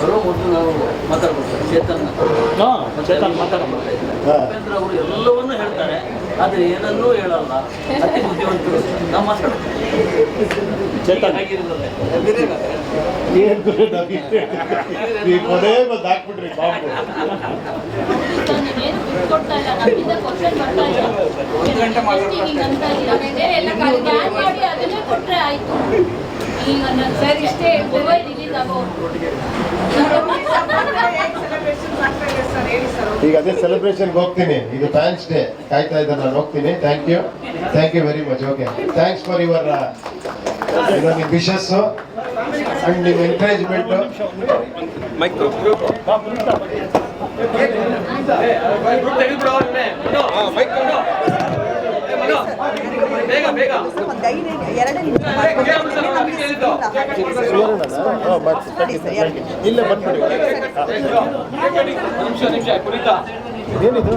ಬರೋ ಮೊದಲು ನಾವು ಮಾತಾಡ್ಬೋದು ಚೇತನ್ ಮಾತಾಡ್ತಾ ಇದ್ದಾರೆ. ಉಪೇಂದ್ರ ಅವರು ಎಲ್ಲವನ್ನೂ ಹೇಳ್ತಾರೆ, ಆದರೆ ಏನನ್ನೂ ಹೇಳಲ್ಲ. ಅತಿ ಬುದ್ಧಿವಂತರು. ನಾವು ಮಾತಾಡ್ತೀವಿ ಚೇತನ್ ಆಗಿರೋದಲ್ಲ. ಸರ್ ಇಷ್ಟೇ ಈಗ ಅದೇ ಸೆಲೆಬ್ರೇಷನ್ಗೆ ಹೋಗ್ತೀನಿ. ಇದು ಫ್ಯಾನ್ಸ್ ಡೇ ಕಾಯ್ತಾ ಇದ್ದಾರೆ, ನಾನು ಹೋಗ್ತೀನಿ. Thank you very much. Okay, thanks for your ನಿಮ್ಮ ವಿಶಸ್ ಅಂಡ್ ನಿಮ್ಮ ಎನ್ಕರೇಜ್ಮೆಂಟ್. ಇಲ್ಲೇ ಬಂದ್ಬಿಡಿ. ಏನಿದು?